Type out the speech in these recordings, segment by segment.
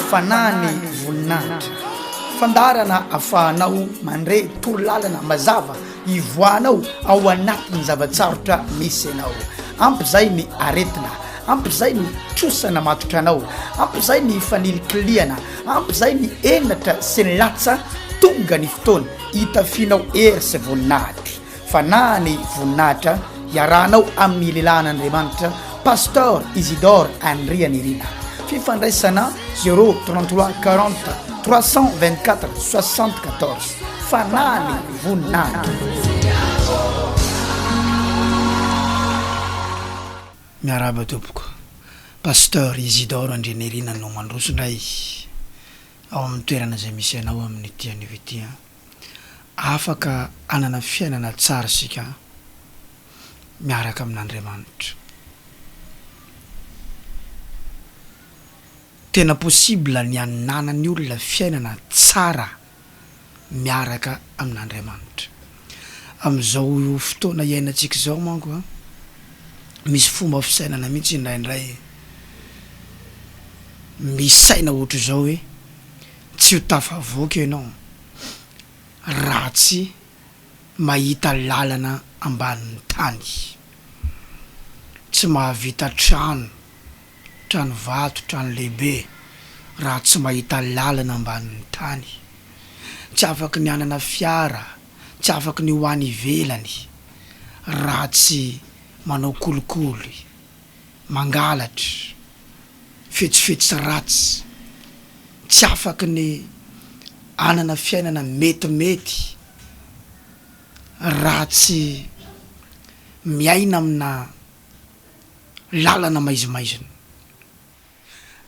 fanany voninahitra fandarana afahanao mandre torolalana mazava ivoanao ao anatin'ny zavatsarotra misy anao ampy zay ny aretina ampy zay ny trosana matotra anao ampy zay ny fanilikiliana ampy zay ny enatra sy ny latsa tonga ny fotoana hitafinao hery sy voninahitra fanany voninahitra iarahanao amin'ny lehilahin'Andriamanitra Pasteur Isidore Andrianirina fifandraisana 033 40 324 74 fanany voninahitra. Miaraba tompoko Pasteur Isidore Andrianirina no mandrosondray ao amin'ny toerana izay misy anao amin'ny tian'ivy afaka anana fiainana tsara sika miaraka amin'Andriamanitra. Tena possible ny ananany olona fiainana tsara miaraka amin'Andriamanitra. Amin'izao fotoana iainantsika zao manko misy fomba fisainana mihitsy indraindray misaina ohatra zao hoe tsy ho tafavoaka ianao raha tsy mahita lalana ambanin'ny tany, tsy mahavita trano vato, trano lehibe raha tsy mahita lalana ambanin'ny tany, tsy afaka ny anana fiara, tsy afaka ny hoany ivelany raha tsy manao kolikoly, mangalatra, fetsifetsy ratsy, tsy afaka ny anana fiainana metimety raha tsy miaina amina lalana maizimaizina.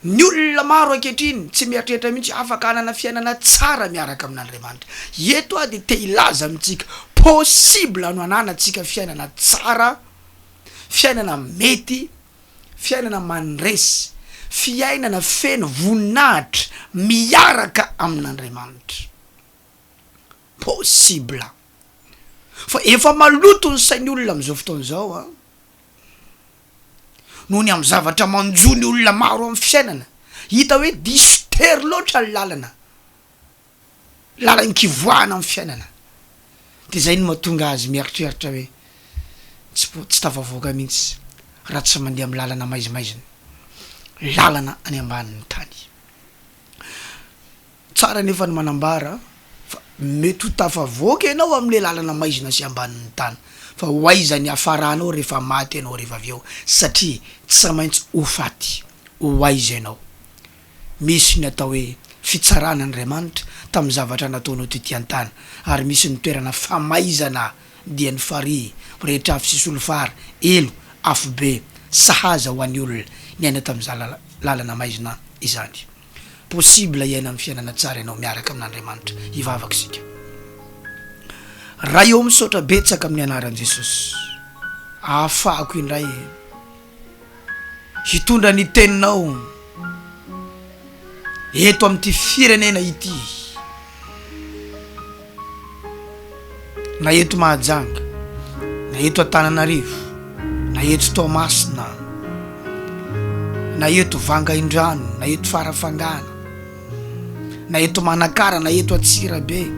Ny olona maro ankehitriny tsy mieritreritra mihitsy afaka anana fiainana tsara miaraka amin'Andriamanitra. Eto dia te hilaza amintsika possible no ananantsika fiainana tsara, fiainana mety, fiainana mandresy, fiainana feno voninahitra miaraka amin'Andriamanitra. Possible. Fa efa maloto ny sain'ny olona amin'izao fotoana izao noho ny amin'ny zavatra manjo ny olona maro amin'ny fiainana. Hita hoe diso tery loatra ny lalan-kivoahana amin'ny fiainana. Dia zay no mahatonga azy mieritreritra hoe tsy tafavoaka mihitsy raha tsy mandeha amin'ny lalana maizimaizina, lalana any ambanin'ny tany. Tsara nefa ny manambara fa mety ho tafavoaka ianao amin'ilay lalana maizina sy ambanin'ny tany, fa hoaiza ny hafaranao rehefa maty ianao rehefa avy eo, satria tsy maintsy ho faty, ho aiza ianao. Misy ny atao hoe fitsaran'Andriamanitra tamin'ny zavatra nataonao tety an-tany, ary misy ny toerana famaizana dia ny farihy, rehetra afo sy solofary, elo, afo be, sahaza ho an'ny olona ny aina tamin'izany lalana maizina izany. Possible iaina amin'ny fiainana tsara ianao miaraka amin'Andriamanitra. Hivavaka isika. Raha eo misaotra betsaka amin'ny anaran'i Jesosy, ahafahako indray hitondra ny teninao eto amin'ity firenena ity, na eto Mahajanga, na eto Antananarivo, na eto Toamasina, na eto Vangaindrano, na eto Farafangana, na eto Manakara, na eto Atsirabe,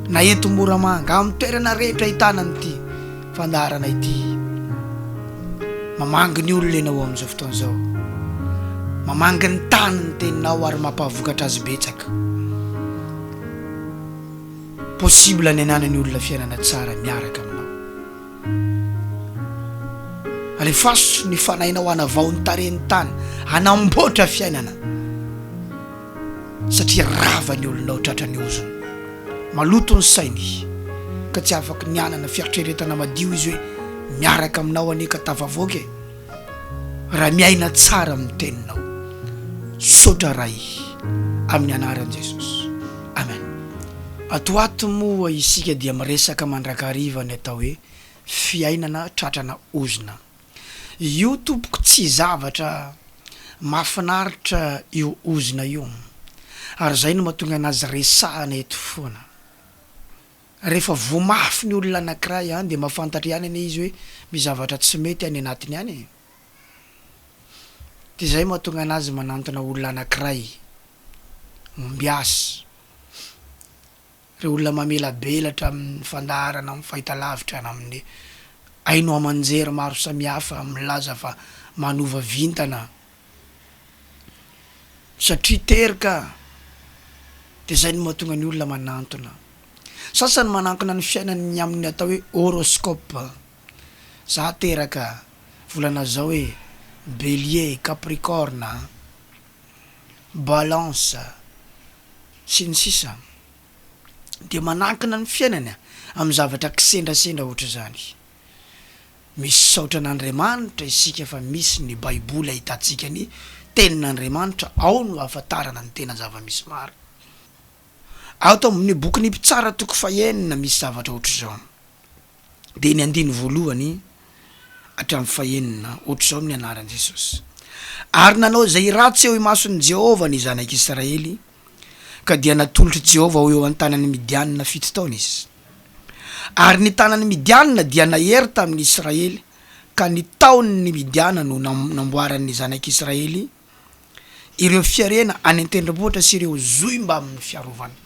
na eto Moramanga, amin'ny toerana rehetra ahitana an'ity fandarana ity. Mamangy ny olona ianao amin'izao fotoana izao, mamangy ny tany ny teninao ary mampavokatra azy betsaka. Possible ny ananany olona fiainana tsara miaraka aminao. Alefaso ny fanahinao hanavao ny tarehiny tany, hanamboatra fiainana, satria rava ny olonao tratra ny ozony, maloto ny sainy ka tsy afaka ny anana fiatreretana madio izy hoe miaraka aminao aneka tafavoaka raha miaina tsara amin'ny teninao. Sotra ray amin'ny anaran'i Jesosy. Amen. Atoato moa isika dia miresaka mandrakariva ny atao hoe fiainana tratrana ozona. Io tompoko tsy zavatra mahafinaritra io ozona io, ary zay no mahatonga anazy resahana eto foana. Rehefa voamafy ny olona anankiray dia mahafantatra ihany ane izy hoe misy zavatra tsy mety any anatiny any. de zay mahatonga anazy manantona olona anankiray mbiasy re olona mamela belatra amin'ny fandaharana amin'ny fahitalavitra na amin'ny aino amanjery maro samihafa milaza fa manova vintana satria terika de zay no mahatonga ny olona manantona sasany manankina ny fiainany amin'ny atao hoe horoscope za teraka volana zao hoe bélier capricorne balance sy ny sisa de manankina ny fiainany amin'ny zavatra kisendrasendra ohatra zany misy saotra an'Andriamanitra isika fa misy ny baiboly ahitantsika ny tenin'Andriamanitra ao no ahafantarana ny tena zava-misy maro ao to amin'ny boky ny mpitsara toko fahenina misy zavatra ohatra zao de ny andiny voalohany hatramin'ny fahenina ohatra zao amin'ny anaran'i Jesosy ary nanao zay ratsy eo imason'i Jehova ny zanak'Israely ka dia natolotry Jehova eo an-tanany Midianina 7 taona izy ary ny tanany Midianina dia nahery tamin'ny Israely ka ny taon'ny Midiana no namboaran'ny zanak'Israely ireo fiarena any an-tendrombohitra sy ireo zoy mba amin'ny fiarovana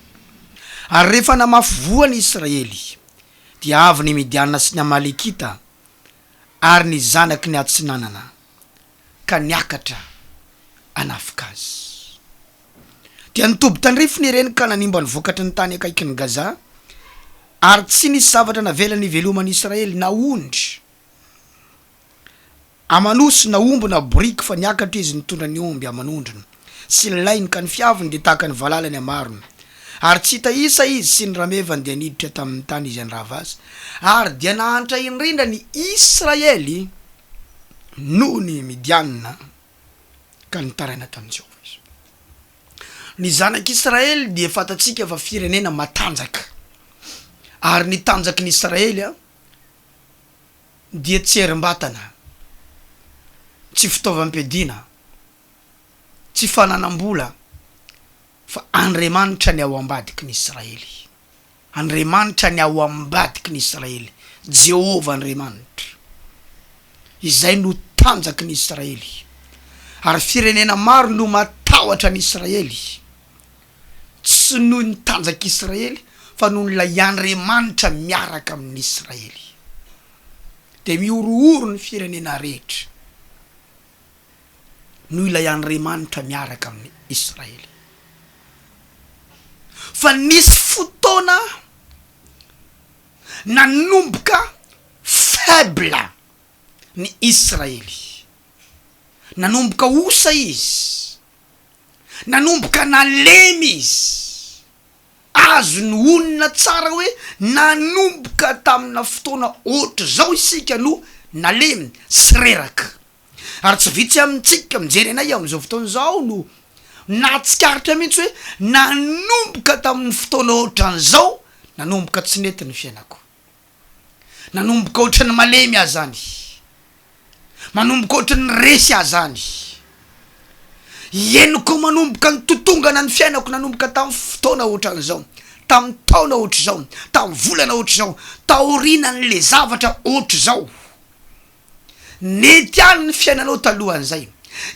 ary rehefa namafy voany Israely dia avy ny Midianina sy ny Amalekita ary ny zanaky ny atsinanana ka niakatra anafika azy dia nitoby tandrifiny ireny ka nanimba ny vokatry ny tany akaiky ny Gaza ary tsy nisy zavatra navelany velomany Israely na ondry amanosy na omby na boriky fa niakatra izy nitondra ny omby amanondriny sy ny lainy ka ny fiaviny de tahaka ny valalany amarony ary tsy hita isa izy sy ny ramevany dia niditra tamin'ny tany izy andrava azy ary dia nahantra indrindra ny Israely noho ny Midianina ka nitaraina tamin'i Jehova izy ny zanak'Israely dia fatatsika fa firenena matanjaka ary ny tanjaky ny Israely dia tsy herim-batana tsy fitaovam-piadiana tsy fananam-bola fa Andriamanitra ny ao ambadiky ny Israely Andriamanitra ny ao ambadiky ny Israely Jehova Andriamanitra izay no tanjaky ny Israely ary firenena maro no matahotra ny Israely tsy noho ny tanjaky Israely fa noho nylay Andriamanitra miaraka amin'ny Israely de miorooro ny firenena rehetra noho ilay Andriamanitra miaraka amin'ny Israely fa nisy fotoana nanomboka faible ny Israely nanomboka osa izy nanomboka nalemy izy azo ny onina tsara hoe nanomboka tamina fotoana ohatra zao isika no nalemy sy reraka ary tsy vitsy amintsika mijery anay amin'izao fotoana zao no natsikaritra mihitsy hoe nanomboka tamin'ny fotoana ohatran'izao nanomboka tsy nety ny fiainako nanomboka ohatra ny malemy azany manomboka ohatra ny resy azany eniko manomboka ny totongana ny fiainako nanomboka tamin'ny fotoana ohatran'izao tamin'ny taona ohatra zao tamin'ny volana ohatra zao taorina n'le zavatra ohatra zao nety any ny fiainanao talohan'izay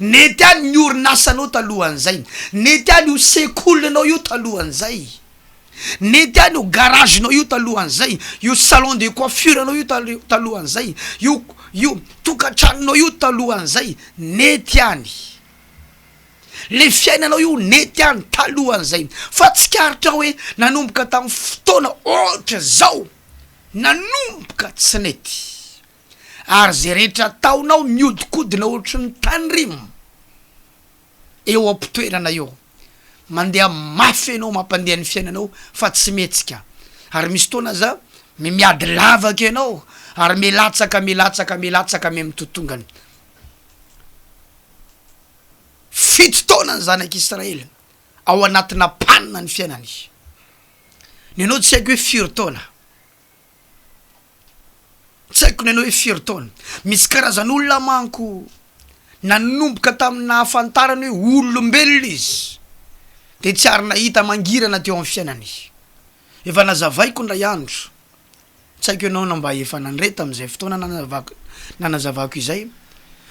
nety any ny orinasanao talohan'izay nety any io sekolinanao io talohan'izay nety any io garagenao io talohan'izay io salon de coiffure anao io talohan'izay io tokantranonao io talohan'izay nety any le fiainanao io nety any talohan'izay fa tsy karitra hoe nanomboka tamin'ny fotoana ohatra zao nanomboka tsy nety ary zay rehetra taonao miodikodina ohatra ny tandrimo eo ampitoerana eo mandeha mafy anao mampandeha ny fiainanao fa tsy metsika ary misy fotoana za miady lavaka ianao ary melatsaka me mitotongany 7 taona ny zanak'Israely ao anatina panina ny fiainany nenao tsy haiko hoe 4 taona tsy haiko nenao hoe 4 taona misy karazan'olona manko nanomboka tamina hafantarany hoe olombelona izy de tsy ary nahita mangirana teo amin'ny fiainany efa nazavaiko ndray andro tsy haiko ianao mba efa nandreta am'izay fotoana nanazavako izay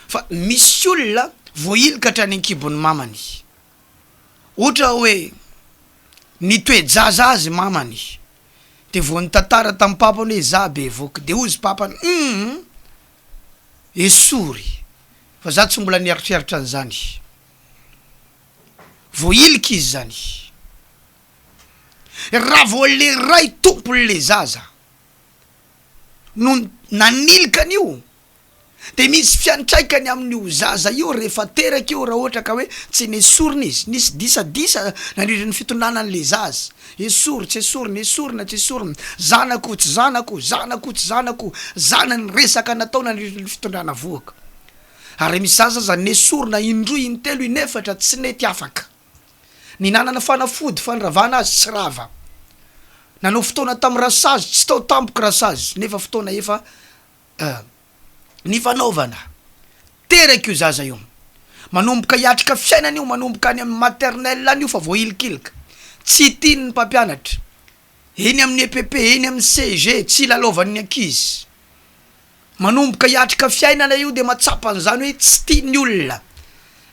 fa misy olona voilika hatrany ankibon'ny mamany. Ohatra hoe nitoejaza azy mamany de vao nitantara tamin'ny papany hoe za be voky de ozy papany esory fa za tsy mbola nieritreritra an'izany. Voilika izy zany. Raha vao le ray tompony le zaza no nanilika an'io de misy fiantraikany amin'io zaza io rehefa teraka io raha ohatra ka hoe tsy nesorina izy, nisy disadisa nandritra ny fitondranan'le zaza. Esory tsy esorina, esorina tsy esorina, zanako tsy zanako, zanako tsy zanako, zanany resaka natao nandritra ny fitondrana voaka. Ary misy zaza zany nesorina indroy intelo inefatra tsy nety afaka. Ny nanana fanafody fanravana azy tsy rava. Nanao fotoana tamin'ny rasazy tsy tao tampoka rasazy nefa fotoana efa ny fanaovana. Teraka io zaza io. Manomboka hiatrika fiainana io, manomboka any amin'ny maternelle any io fa voilikilika. Tsy tiany ny mpampianatra. Eny amin'ny EPP, eny amin'ny CG, tsy lalaovan'ny ankizy. Manomboka hiatrika fiainana io de matsapa an'izany hoe tsy tiany olona.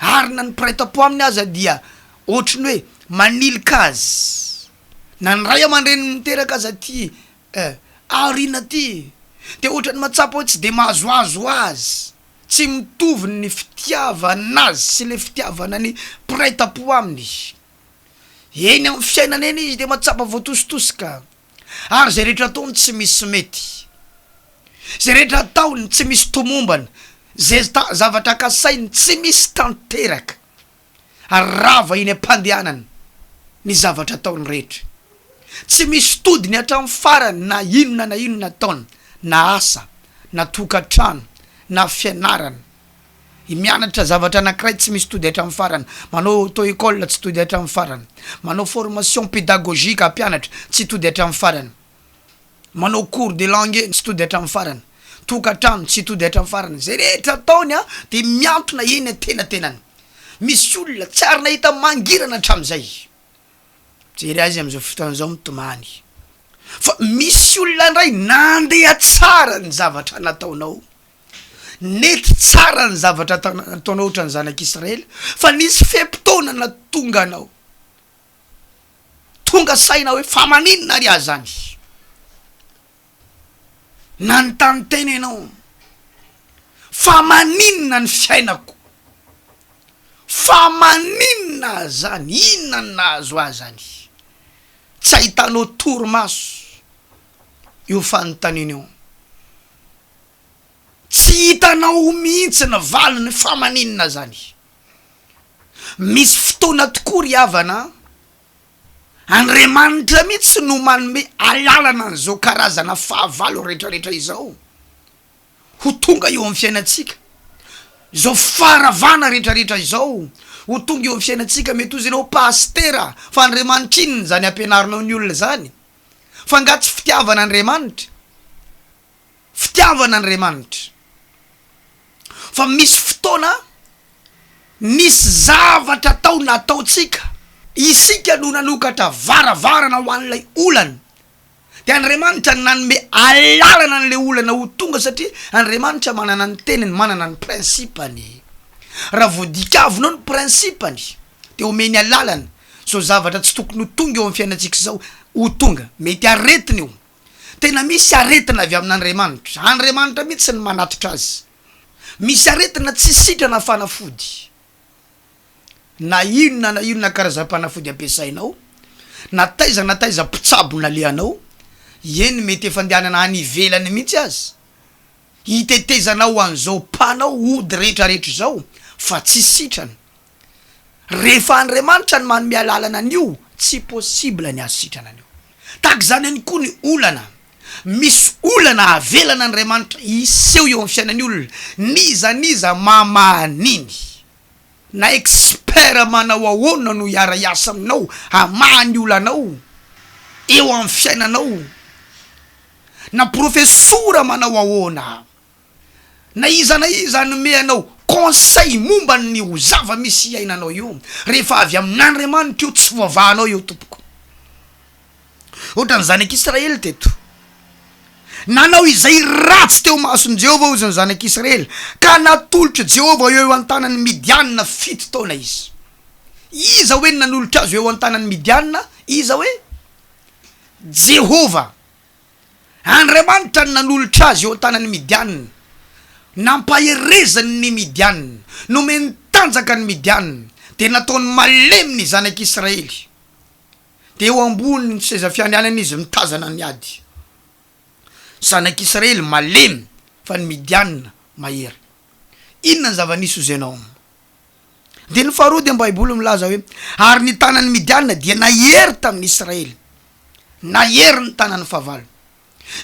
Ary na ny praita-po aminy aza dia ohatrany hoe manilika azy. Na ny ray aman-dreny miteraka aza ty aorina ty. De ohatrany matsapa hoe tsy de mahazoazo azy. Tsy mitovy ny fitiavana azy sy le fitiavana ny praita-po aminy. Eny amin'ny fiainana eny izy de matsapa voatositosika. Ary zay rehetra ataony tsy misy mety. Zay rehetra ataony tsy misy tomombana. Zay zavatra kasainy tsy misy tanteraka. Ary rava iny ampandehanany ny zavatra ataony rehetra. Tsy misy todiny hatramin'ny farany na inona ataony, na asa, na tokantrano, na fianarana. Mianatra zavatra anankiray tsy misy tody hatramin'ny farany. Manao auto-école tsy tody hatramin'ny farany. Manao formation pédagogique ampianatra tsy tody hatramin'ny farany. Manao cours de langue tsy tody hatramin'ny farany. Tokantrano tsy tody hatramin'ny farany. Zay rehetra ataony de miantona eny an-tenatenany. Misy olona tsy ary nahita mangirana hatramin'izay. Jery azy amin'izao fotoan'izao mitomany. Fa misy olona ndray nandeha tsara ny zavatra nataonao. Nety tsara ny zavatra nataonao ohatran'ny zanak'Israely. Fa nisy fepitona na tonga anao. Tonga saina hoe fa maninona ary azy zany. Nanontany tena ianao. Fa maninona ny fiainako. Fa maninona zany, inona ny nahazo azy zany. Tsy ahitanao torimaso io fanontaniana io. Tsy hitanao mihitsy ny valiny fa maninona zany. Misy fotoana tokoa ry havana. Andriamanitra mihitsy no manome alalana an'izao karazana fahavalo rehetrarehetra izao. Ho tonga eo amin'ny fiainantsika. Izao faravana rehetrarehetra izao. Ho tonga eo amin'ny fiainantsika mety ozy ianao pastera. Fa Andriamanitra inona zany ampianarinao ny olona zany. Fa nga tsy fitiavana Andriamanitra. Fitiavana Andriamanitra. Fa misy fotoana nisy zavatra tao nataotsika. Isika no nanokatra varavarana ho an'ilay olana. De Andriamanitra nanome alalana an'ilay olana ho tonga satria Andriamanitra manana ny teniny, manana ny prinsipany. Raha voadikavinao ny prinsipany de omeny alalana. So zavatra tsy tokony ho tonga eo amin'ny fiainantsika zao ho tonga. Mety aretina io. Tena misy aretina avy amin'Andriamanitra. Andriamanitra mihitsy ny manatitra azy. Misy aretina tsy sitrana fanafody. Na inona karazam-panafody ampiasainao. Na taiza mpitsabo naleanao. Eny mety efa andehanana any ivelany mihitsy azy. Hitetezanao an'izao panao ody rehetrarehetra izao. Fa tsy sitrana. Rehefa Andriamanitra ny manome alalana an'io, tsy possible ny asitrana an'io. Tahaka zany any koa ny olana. Misy olana avelana Andriamanitra iseho eo amin'ny fiainan'ny olona. Niza mamaniny. Na expert manao ahoana no hiara-iasa aminao, hamahany olanao eo amin'ny fiainanao. Na profesora manao ahoana. Na iza anome anao conseil momba ny ho zava misy iainanao io. Rehefa avy amin'Andriamanitra io tsy voavahanao io tompoko. Ohatran'ny zanak'Israely teto. nanao izay ratsy teo masony Jehovah ozany zanak'Israely ka natolotra Jehovah eo an-tanan'ny Midianina 7 taona izy. Iza hoe nanolotra azy eo an-tanan'ny Midianina? Iza hoe Jehovah Andriamanitra nanolotra azy eo an-tanan'ny Midianina, nampaherezany ny Midianina, nomeny tanjaka ny Midianina, de nataony malemy ny zanak'Israely. De eo ambony ny seza fianianana izy mitazana ny ady. Zanak'Israely malemy fa ny Midianina mahery. Inona ny zava-nisy hozenao? De ny faharoa dia ny Baiboly milaza hoe ary ny tanan'ny Midianina dia nahery tamin'ny Israely, nahery ny tanan'ny fahavalo.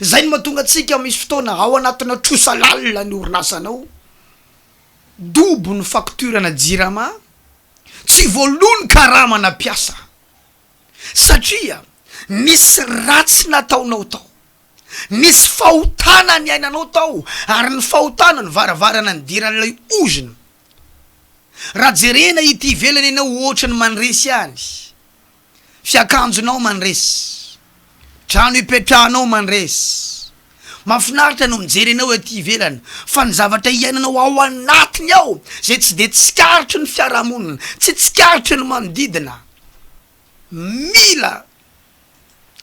Zay ny mahatonga antsika misy fotoana ao anatina trosa lalina ny orinasanao, dobo ny fakturana jirama, tsy voalony karama nampiasa, satria nisy ratsy nataonao tao, nisy fahotana ny ainanao tao, ary ny fahotana ny varavarana ny diran'ilay ozina. Raha jerena ity ivelany ianao ohatra ny mandresy any, fiakanjonao mandresy, trano ipetrahanao mandresy, mahafinaritra no mijery ianao ety ivelany, fa ny zavatra iainanao ao anatiny ao zay tsy de tsikaritry ny fiarahamonina, tsy tsikaritry ny manodidina, mila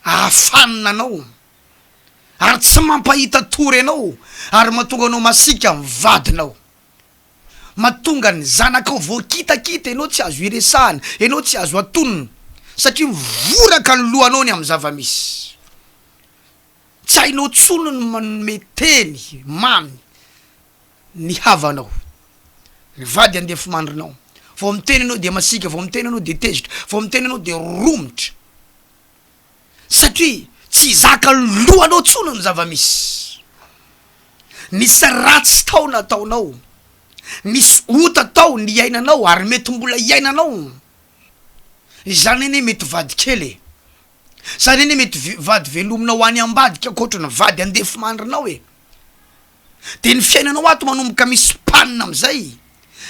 ahafanina anao ary tsy mampahita tory anao, ary mahatonga anao masika mivadinao, mahatonga ny zanakao voakitakita ianao tsy azo iresahana, ianao tsy azo atonina, satria mivoraka ny lohanao ny amin'ny zavamisy. Tsy hainao tsony ny manome teny mamy ny havanao. Ny vady andefy mandrinao, vao miteny anao de masika, vao miteny anao de tezitra, vao miteny anao de romotra, satria tsy zaka ny lohanao tsony ny zavamisy. Nisy ratsy tao nataonao, nisy ota tao ny iainanao ary mety mbola iainanao. Izany ene mety vady kely, zany ene mety vady velominao any ambadika koatra ny vady andefy mandrinao e. De ny fiainanao ato manomboka misy panina amizay.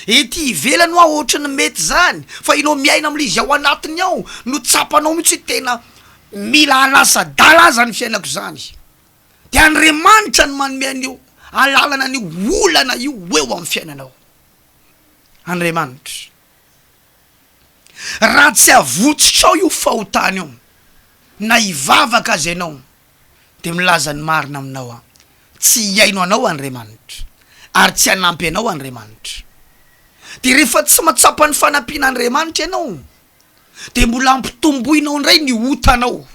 Ety ivelany ao ohatra ny mety zany, fa inao miaina amilizy ao anatiny ao no tsapanao mitsy tena mila alasa dala zany fiainako zany. De Andriamanitra ny manome an'io alalana ny olana io eo amin'ny fiainanao. Andriamanitra, raha tsy avotsitrao io fahotany io, na ivavaka azy ianao, de milaza ny marina aminao tsy iaino anao Andriamanitra, ary tsy hanampy anao Andriamanitra. De rehefa tsy matsapa ny fanampiana Andriamanitra ianao, de mbola ampitomboinao indray ny otanao.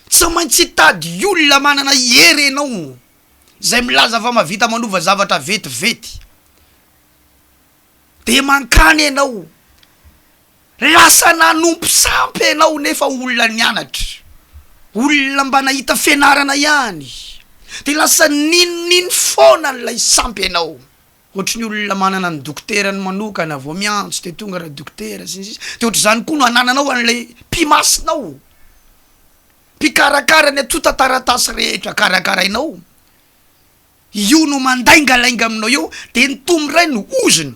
Tsy maintsy hitady olona manana hery ianao, zay milaza fa mavita manova zavatra vetivety, de mankany ianao, lasa nanompo sampy ianao nefa olona nianatra, olona mba nahita fianarana ihany, de lasa ninonino foana n'ilay sampy ianao. Ohatra ny olona manana ny dokotera ny manokana vao miantso de tonga raha dokotera de ohatra zany koa no anananao an'ilay mpimasinao, mpikarakara ny atota taratasy rehetra karakarainao. Io no mandaingalainga aminao eo, de ny tombo ray no oziny,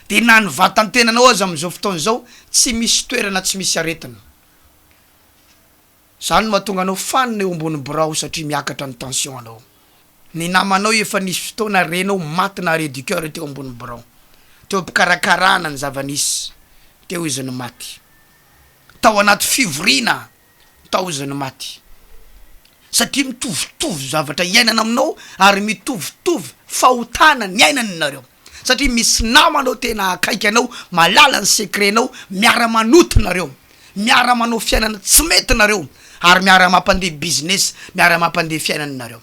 de na ny vatantenanao azy am'izao fotoana zao tsy misy toerana, tsy misy aretina. Zany mahatonga anao fanina eo ambony birao satria miakatra ny tension anao. Ny namanao efa nisy fotoana renao maty na arrêt du cœur teo ambony birao, teo mpikarakarana ny zava-nisy, teo izy ny maty. Tao anaty fivorina, tao izy ny maty. Satria mitovitovy zavatra iainana aminao ary mitovitovy fahotana ny ainany nareo. Satria misy namanao tena akaiky anao, malala ny secretnao, miara manoty nareo, miara manao fiainana tsy mety nareo, ary miara mampandeha business, miara mampandeha fiainana nareo.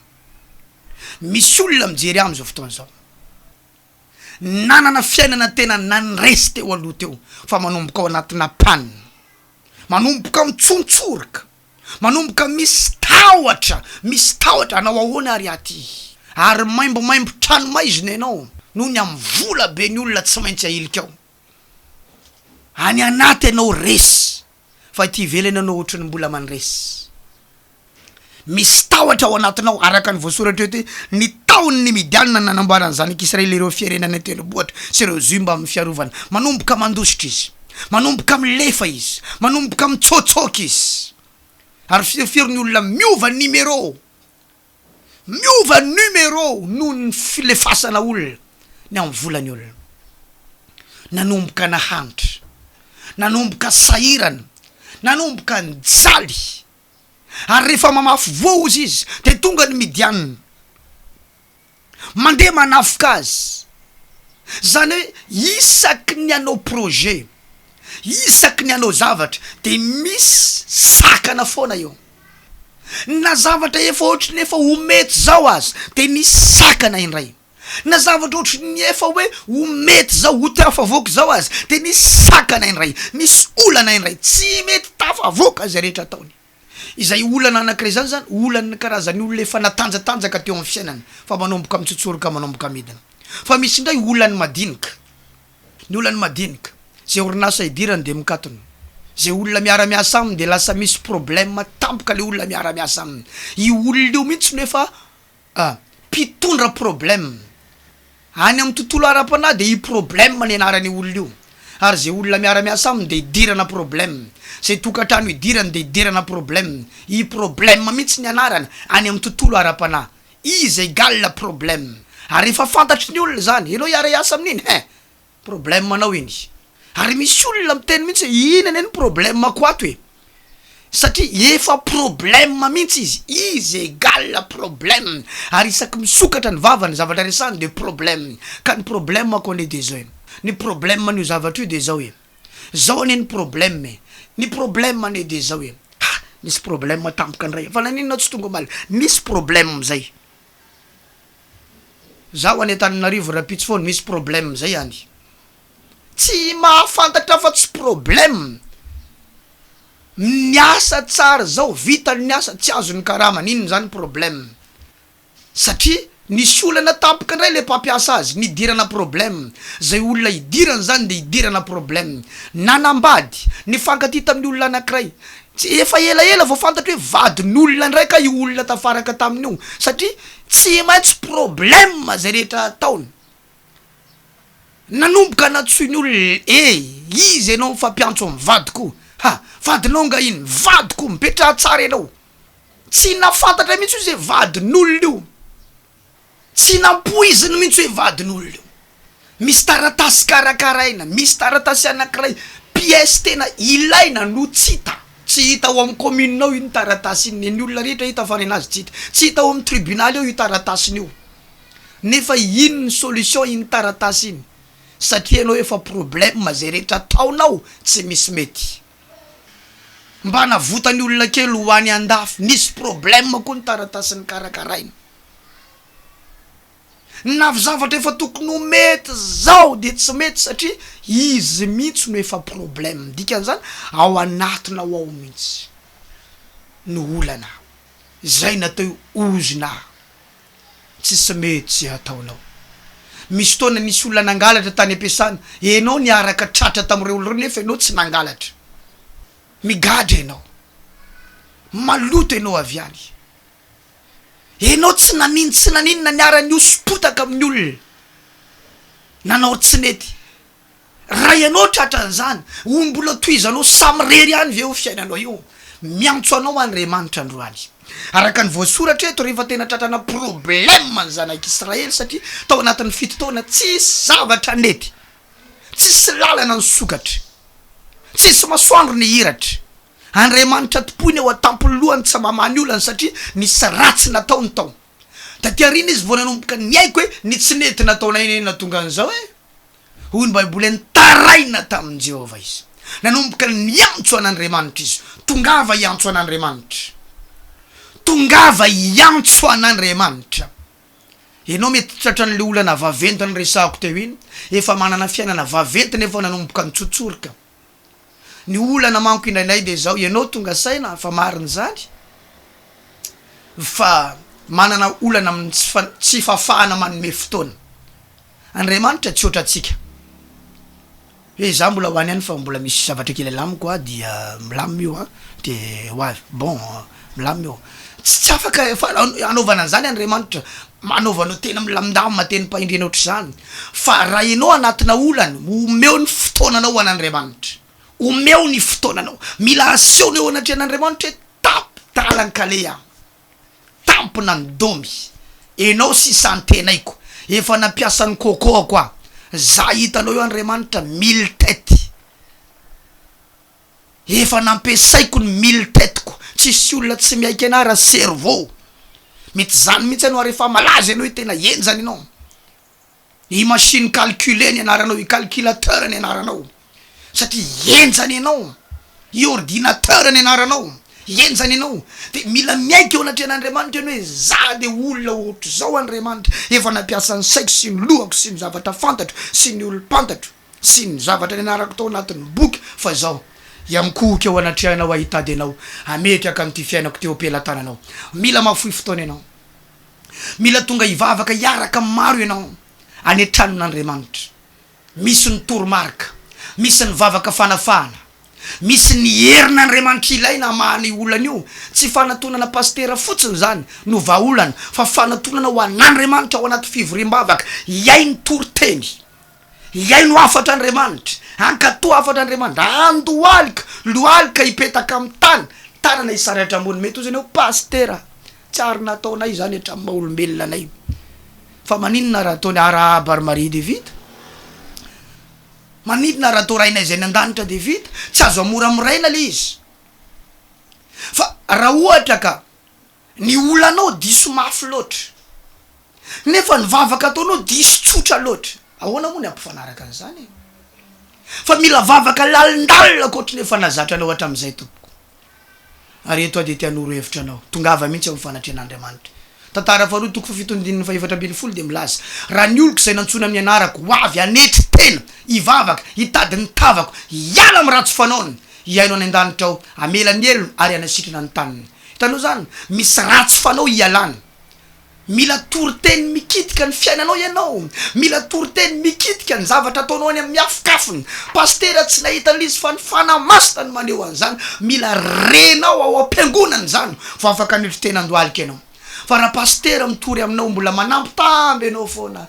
Misy olona mijery am'izao fotoana zao, nanana fiainana tena nanresy teo aloha teo, fa manomboka ao anatina panina, manomboka mitsontsorika, manomboka misy tahotra anao ahoana ary aty, ary maimbo trano maizina ianao, noho ny amin'ny vola be ny olona tsy maintsy ahilika ao. Any anaty ianao resy, fa ity ivelany anao ohatra ny mbola mandresy. Misy tahotra ao anatinao, araka ny voasoratra eo ny taony ny Midianina nanamboarany zanak'Israely ireo firenena tendrombohitra sy ireo zimba amin'ny fiarovana. Manomboka mandositra izy, manomboka milefa izy, manomboka mitsotsoka izy, ary firy ny olona miova numéro, miova numéro noho ny filefasana olona ny amin'ny volany olona, nanomboka nahanitra, nanomboka sahirana, nanomboka nijaly, ary rehefa mamafy voazy izy de tonga ny midianina mandeha manafika azy. Zany hoe isaky ny anao projet, isaky ny anao zavatra de misy sakana foana eo. Na zavatra efa ohatry ny efa ho mety zao azy de misy sakana indray, na zavatra ohatry ny efa hoe ho mety zao ho tafavoaka zao azy de misy sakana indray, misy olana indray tsy mety tafavoaka zay rehetra ataony. Izay olana anankiray zany zany olana karazany olona efa natanjatanjaka teo amin'ny fiainana fa manomboka mitsotsoroka manomboka midina. Fa misy indray olany madinika, ny olany madinika zay orinasa idirany de mikatona, zay olona miara-miasa aminy de lasa misy problème tampoka le olona miara-miasa aminy. I olona io mihitsy nefa mpitondra problème any amin'ny tontolo ara-panahy de i problème ny anarany olona io. Ary zay olona miara-miasa aminy de idirana problème, zay tokantrano idirany de idirana problème. I problème mihitsy ny anarany any amin'ny tontolo ara-panahy, izy égale problème. Ary efa fantatry ny olona zany, ianao iara-iasa amin'iny problème manao iny. Ary misy olona miteny mihitsy inona ny problème ko ato e, satria efa problème mihitsy izy égale problème. Ary isaky misokatra ny vavany zavatra resany de problème. Ka ny problème ko ane de zao e, ny problème ny zavatra io de zao e, zao ane ny problème e, ny problème ane de zao e. Misy problème tampoka ndray fa naninona tsy tonga mal, misy problème zay. Zaho any Antananarivo rapitsy foana misy problème zay any, tsy mahafantatra fa tsy problème. Niasa tsara zao, vitany niasa tsy azony karama, inona zany problème? Satria nisy olana tampoka indray le mpampiasa azy nidirana problème. Zay olona idirana zany de idirana problème. Nanambady nifankaty tamin'ny olona anankiray, tsy efa elaela vao fantatra hoe vadin'olona ndraika io olona tafaraka tamin'io, satria tsy maintsy problème zay rehetra ataony. Nanomboka natsoiny olona izy ianao mifampiantso amin'ny vadiko, vadinao nga iny, vadiko mipetraha tsara ianao. Tsy nafantatra mihitsy io zay vadin'olona io, tsy nampoiziny mihitsy hoe vadin'olona io. Misy taratasy karakaraina, misy taratasy anankiray pièce tena ilaina no tsy hita ao amin'ny communenao iny taratasy iny. Ny olona rehetra hita fa nenazy tsy hita ao amin'ny tribunal eo io taratasiny io. Nefa ino ny solution iny taratasy iny? Satria anao efa problème zay rehetra ataonao tsy misy mety. Mba navotany olona kely ho any andafy, nisy problème koa ny taratasiny karakaraina. Na zavatra efa tokony ho mety zao de tsy mety satria izy mihitsy no efa problème. Dikan'izany ao anatina ao mihitsy no olana zay natao ozina tsisy mety ataonao. Misy fotoana nisy olona nangalatra tany ampiasana, ianao niaraka tratra tamin'ireo olona nefa ianao tsy nangalatra, migadra ianao, maloto ianao avy any, ianao tsy naninona niara-nio sipotaka amin'ny olona, nanao tsy nety. Raha ianao tratran'izany mbola toizanao samy rery any ve ho fiainanao io, miantso anao Andriamanitra androany. Araka ny voasoratra eto rehefa tena tratrana problème ny zanak'Israely, satria tao anatin'ny fito taona tsisy zavatra nety, tsisy lalana ny sokatra, tsisy masoandro ny hiratra. Andriamanitra tompony ao atampony lohany tsy mamany olana satria nisy ratsy nataony tao. Taty arina izy vao nanomboka ny haiko hoe ny tsy nety nataona iny natonga an'izao hoy ny Baiboly taraina tamin'i Jehova izy. Nanomboka niantso an'Andriamanitra izy, tongava iantso an'Andriamanitra, tongava iantso an'Andriamanitra. Ianao mety tratran'le olana vaventy ny resahako teo iny, efa manana fiainana vaventy nefa nanomboka nitsotsoroka. Ny olana manko indraindray de zao, ianao tonga saina fa mariny zany, fa manana olana amin'ny tsy fafahana manome fotoana. Andriamanitra tsy oatra atsika. Hoe za mbola ho any any fa mbola misy zavatra kely alamiko dia milamy io de hoavy bon milamy io. Tsy afaka anaovana an'izany Andriamanitra, anaovanao tena milamindamy mateny mpaindrena ohatr' zany. Fa raha ianao anatina olana, omeo ny fotoananao an'Andriamanitra, omeo ny fotoananao, mila aseho eo anatrehan'Andriamanitra hoe tampo talankaleha, tampo nandomy, enao sisantenaiko efa nampiasany coco koa za hitanao io Andriamanitra 1000 tête efa nampiasaiko ny 1000 tête-ko tsisy olona tsy miaiky ana raha cerveau mety zany mihitsy anao rehefa malaza anao tena enjany anao i machine calculer ny anaranao i calculateur ny anaranao satria enjany anao i ordinateur ny anaranao enjany anao de mila miaiky eo anatrehan'Andriamanitra hoe za de olona ohatry zao Andriamanitra efa nampiasa ny saiko sy ny lohako sy ny zavatra fantatro sy ny olo-pantatro sy ny zavatra ny anarako tao anatin'ny boky fa zao iamikoky eo anatrehanao ahitady anao ametraka am'ty fiainako teo ampelantananao mila mafoy fotoana anao mila tonga ivavaka iaraka maro ianao any tranon'Andriamanitra misy ny toromarika misy ny vavaka fanafana misy ny herin'Andriamanitra ilaina mahany olana io tsy fanatonana pastera fotsiny zany no vaolana fa fanatonana ho an'Andriamanitra ao anaty fivoriam-bavaka iay ny toroteny iay no afatra Andriamanitra ankato afatra Andriamanitra andohalika lohalika ipetaka amin'ny tanana isaratra ambony mety ozy anao pastera tsy ary nataonay zany hatramin'ny maha-olombelona anay fa maninona raha ataony Arahaba ary Maria de vita maninona raha atao rainay zay ny an-danitra de vita tsy azo amoramiraina le izy fa raha ohatra ka ny olanao diso mafy loatra nefa ny vavaka ataonao diso tsotra loatra ahoana moa ny ampifanaraka an'izany fa mila vavaka lalindalina koatra nefa nazatranao hatramin'izay tompoko ary eto de tianoro hevitra anao tongava mihitsy amin'ny fanatrehan'Andriamanitra tantara faharoa toko fafitondin'ny faefatra ambin'ny folo de milaza raha ny oloko zay nantsona amin'ny anarako hoavy anetry tena ivavaka hitady ny tavako iala amin'ny ratsy fanaony iainao any an-danitra ao amela ny elony ary anasitrana ny taniny hitanao zany misy ratsy fanao ialana mila toroteny mikitika ny fiainanao ianao mila toroteny mikitika ny zavatra ataonao any amin'ny afokafony pastera tsy nahita an'izy fa ny fanamasina ny maneho an'izany mila renao ao am-piangonany zany fa afaka nitry tena andohalika ianao fa raha pastera mitory aminao mbola manampy anao foana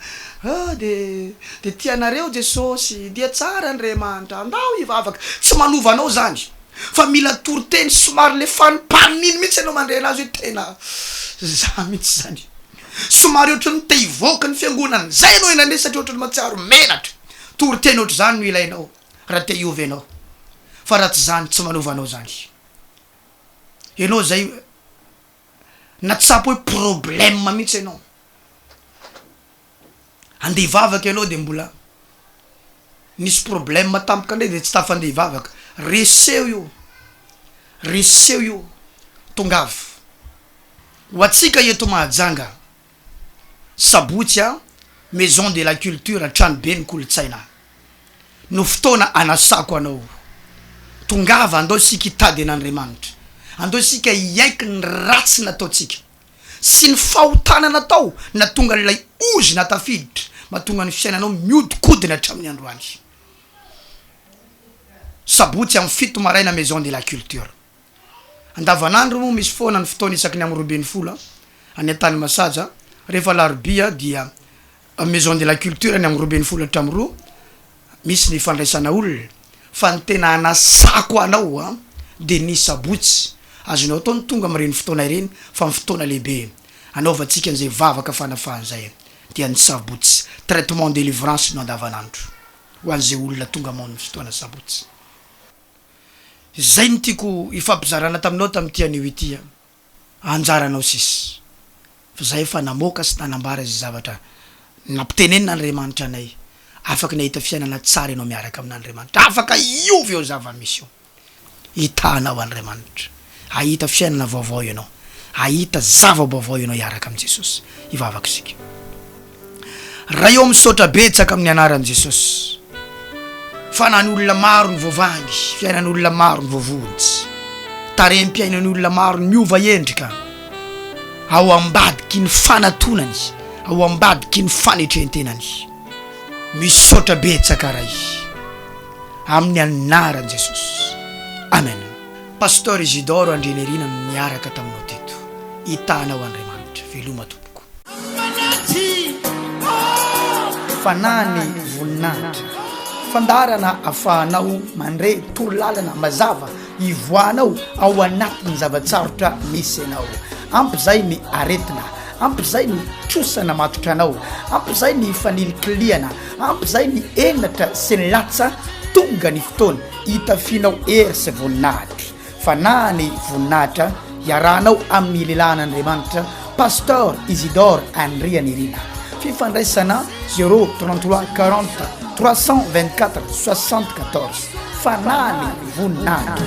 de tianareo Jesosy dia tsara Andriamanitra andao ivavaka tsy manovanao zany fa mila toroteny somary le fanipaniny mihitsy anao mandray anazy hoe tena za mihitsy zany somary ohatry ny te hivoaka ny fiangonany zay anao enane satria ohatry ny matsiaro menatra toroteny ohatry zany no ilainao raha te hiovy anao fa raha tsy zany tsy manovanao zany ianao zay natsapo hoe problème mihitsy ianao andeha hivavaka ianao de mbola nisy problème tampoka ndray de tsy tafa andeha hivavaka reseo io tongavo ho atsika eto Mahajanga sabotsy maison de la culture trano be ny kolotsaina no fotoana anasako anao tongava andao sika hitady an'Andriamanitra andao sika iaiky ny ratsy nataotsika sy ny fahotana natao na tonga n'ilay ozy natafiditra mahatonga ny fiainanao miodikodina hatramin'ny androany sabotsy amin'ny fito maraina maison de la culture andavanandro moa misy foana ny fotoana isaky ny amin'ny 20 any an-tany masaja rehefa larobia dia maison de la culture ny amin'ny 20 hatramin'ny 2 misy ny fandraisana olona fa ny tena anasako anao de ny sabotsy azonao atao ny tonga amin'ireny fotoana ireny fa ny fotoana lehibe anaovantsika an'izay vavaka fanafahan'izay dia ny sabotsy traitement délivrance no andavanandro ho an'izay olona tonga amin'ny fotoana sabotsy zay ny tiako ifampizarana taminao tamin'ity anio ity anjaranao sisy fa zay efa namoaka sy nanambara zay zavatra nampitenen'Andriamanitra anay afaka nahita fiainana tsara ianao miaraka amin'Andriamanitra afaka iovy eo zava-misy io hitanao Andriamanitra ahita fiainana vaovao ianao ahita zava-baovao ianao iaraka amin'i Jesosy ivavaka isika raha eo misaotra betsaka amin'ny anaran'i Jesosy fanany olona maro ny voavangy fiainany olona maro ny voavonjy tarem-piainany olona maro ny miova endrika ao ambadiky ny fanatonany ao ambadiky ny fanetrentenany misaotra betsaka raha amin'ny anaran'i Jesosy amen. Pasteur Isidore Andrenerina miaraka taminao teto hitanao Andriamanitra veloma tompoko fanany voninahitra fandarana afahanao mandray torolalana mazava ivoanao ao anatin'ny zavatsarotra misy anao ampy zay ny aretina ampy zay ny trosana matotra anao, ampy zay ny fanilokiliana, ampy zay ny enatra sy ny latsa tonga ny fotoana hitafianao hery sy voninahitra. Fa na ny voninahitra iarahanao amin'ny lehilahin'Andriamanitra Pasteur Isidore Henri Anirina. Fifandraisana 033 40 324 74 fanany voninahitra.